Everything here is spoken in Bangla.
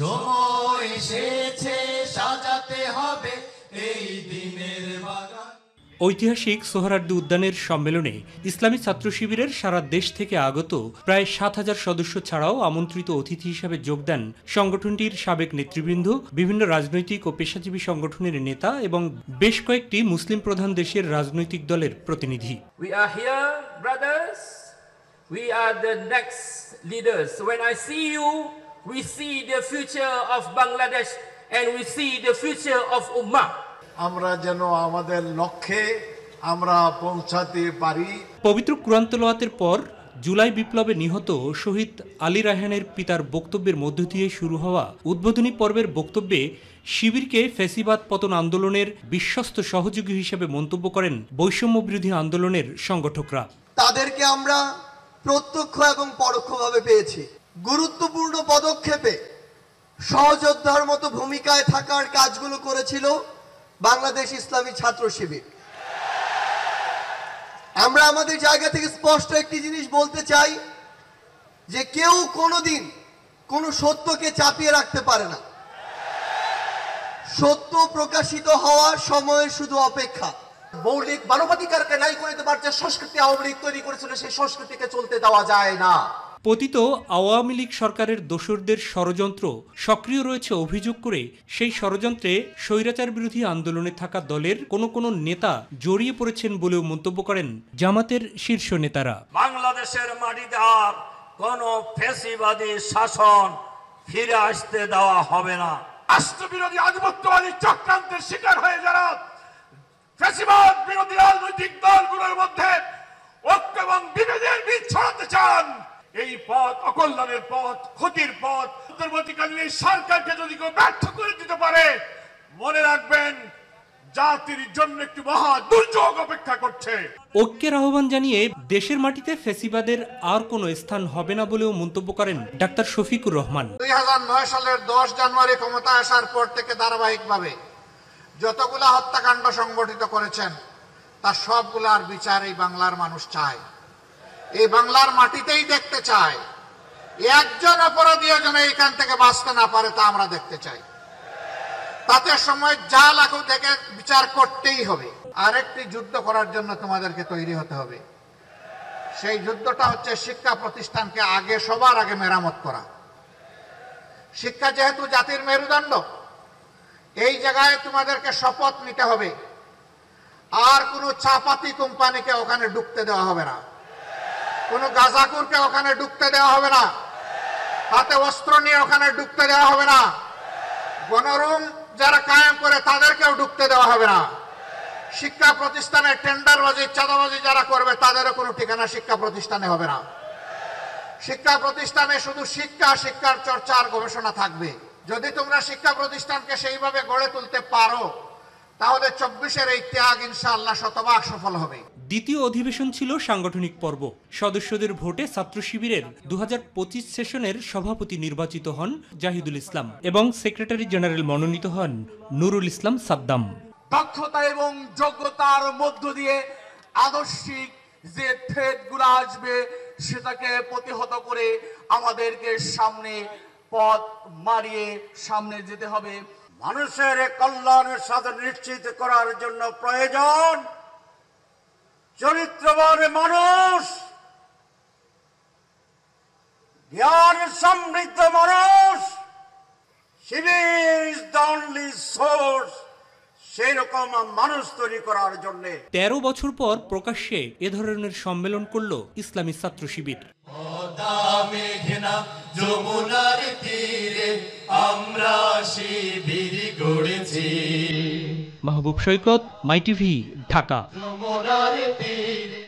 সময় এসেছে সাজাতে হবে এই দিনের বাগান। ঐতিহাসিক সোহরাওয়ার্দী উদ্যানের সম্মেলনে ইসলামী ছাত্র শিবিরের সারা দেশ থেকে আগত প্রায় ৭,০০০ সদস্য ছাড়াও আমন্ত্রিত অতিথি হিসাবে যোগ দেন সংগঠনটির সাবেক নেতৃবৃন্দ, বিভিন্ন রাজনৈতিক ও পেশাজীবী সংগঠনের নেতা এবং বেশ কয়েকটি মুসলিম প্রধান দেশের রাজনৈতিক দলের প্রতিনিধি। We are here, brothers. We are the next leaders. When I see you, we see the future of Bangladesh and we see the future of Ummah. আমরা যেন আমাদের লক্ষ্যে আমরা পৌঁছাতে পারি। পবিত্র কুরআন তেলাওয়াতের পর জুলাই বিপ্লবে নিহত শহীদ আলী রায়হানের পিতার বক্তব্যের মধ্য দিয়ে শুরু হওয়া উদ্বোধনী পর্বের বক্তব্যে শিবিরকে ফ্যাসিবাদ পতন আন্দোলনের বিশ্বস্ত সহযোগী হিসেবে মন্তব্য করেন বৈষম্য বিরোধী আন্দোলনের সংগঠকরা। তাদেরকে আমরা প্রত্যক্ষ এবং পরোক্ষভাবে পেয়েছি। গুরুত্বপূর্ণ পদক্ষেপে সহযোদ্ধার মতো ভূমিকায় থাকার কাজগুলো করেছিল বাংলাদেশ ইসলামী ছাত্র শিবির। আমরা আমাদের জায়গা থেকে স্পষ্ট একটি জিনিস বলতে চাই যে কেউ কোনোদিন কোনো সত্যকে চাপিয়ে রাখতে পারে না। সত্য প্রকাশিত হওয়ার সময়ের শুধু অপেক্ষা। মৌলিক মানবাধিকারকে নাই করে দেবার যে সংস্কৃতি আওয়ামী লীগ তৈরি করেছিল সেই সংস্কৃতিকে চলতে দেওয়া যায় না। পতিত আওয়ামী লীগ সরকারের দোসরদের ষড়যন্ত্র সক্রিয় রয়েছে অভিযোগ করে সেই ষড়যন্ত্রে স্বৈরাচার বিরোধী আন্দোলনে থাকা দলের কোনো নেতা জড়িয়ে পড়েছেন বলেও মন্তব্য করেন জামাতের শীর্ষ নেতারা। বাংলাদেশের মাটিতে আর কোন ফ্যাসিবাদী শাসন ফিরে আসতে দেওয়া হবে না। রাষ্ট্রবিরোধী আধিপত্যবাদী চক্রান্তের শিকার হয়ে যারা ফ্যাসিবাদ বিরোধী রাজনৈতিক দলগুলোর মধ্যে ঐক্য এবং বিভেদের বীজ ছড়াতে চান, এই পথ অকল্যাণের পথ, ক্ষতির পথ। অন্তর্বর্তীকালীন এই সরকারকে যদি কেউ ব্যর্থ করে দিতে পারে, মনে রাখবেন জাতির জন্য একটি মহা দুর্যোগ অপেক্ষা করছে। ঐক্যের আহ্বান জানিয়ে দেশের মাটিতে ফ্যাসিবাদের আর কোনো স্থান হবে না বলেও মন্তব্য করেন ডাক্তার শফিকুর রহমান। 2009 সালের 10 জানুয়ারি ক্ষমতায় আসার পর থেকে ধারাবাহিকভাবে যতগুলা হত্যাকাণ্ড সংগঠিত করেছেন তার সবগুলার বিচার এই বাংলার মানুষ চায়, এই বাংলার মাটিতেই দেখতে চায়। একজন অপরাধী যেন এখান থেকে বাঁচতে না পারে তা আমরা দেখতে চাই। তাতে সময় যা লাগুক দেখে বিচার করতেই হবে। আরেকটি যুদ্ধ করার জন্য তোমাদেরকে তৈরি হতে হবে। সেই যুদ্ধটা হচ্ছে শিক্ষা প্রতিষ্ঠানকে সবার আগে মেরামত করা। শিক্ষা যেহেতু জাতির মেরুদণ্ড, এই জায়গায় তোমাদেরকে শপথ নিতে হবে আর কোনো চাপাতি কোম্পানিকে ওখানে ঢুকতে দেওয়া হবে না, কোনো গাজাকুরকে ওখানে ঢুকতে দেওয়া হবে না, হাতে অস্ত্র নিয়ে ওখানে ঢুকতে দেওয়া হবে না, গণরুম যারা কায়েম করে তাদেরকেও ঢুকতে দেওয়া হবে না। শিক্ষা প্রতিষ্ঠানে টেন্ডারবাজি, চাঁদাবাজি যারা করবে তাদেরও কোনো ঠিকানা শিক্ষা প্রতিষ্ঠানে হবে না। শিক্ষা প্রতিষ্ঠানে শুধু শিক্ষার চর্চা আর গবেষণা থাকবে। যদি তোমরা শিক্ষা প্রতিষ্ঠানকে সেইভাবে গড়ে তুলতে পারো তাহলে 24-এর এই ত্যাগ ইনশাআল্লাহ শতভাগ সফল হবে। দ্বিতীয় অধিবেশন ছিল সাংগঠনিক পর্ব। সদস্যদের ভোটে ছাত্র শিবিরের 2025 সেশনের সভাপতি নির্বাচিত হন জাহিদুল ইসলাম এবং সেক্রেটারি জেনারেল মনোনীত হন নুরুল ইসলাম সাদ্দাম। দক্ষতা এবং যোগ্যতার মধ্য দিয়ে আদর্শিক যে থ্রেটগুলো আসবে সেটাকে প্রতিহত করে আমাদেরকে সামনে পথ মারিয়ে সামনে যেতে হবে। মানুষের কল্যাণের সাথে নিশ্চিত করার জন্য প্রয়োজন চরিত্রবান মানুষ, জ্ঞান সমৃদ্ধ মানুষ। শিবির ইজ দ্য অনলি সোর্স। সেই রকম মানুষ তৈরি করার জন্য 13 বছর পর প্রকাশ্যে এ ধরনের সম্মেলন করল ইসলামী ছাত্র শিবির। যমুনার তীরে আমরা শিবির গড়েছি। মাহবুব সৈকত, মাই টিভি, ঢাকা। যমুনার তীরে।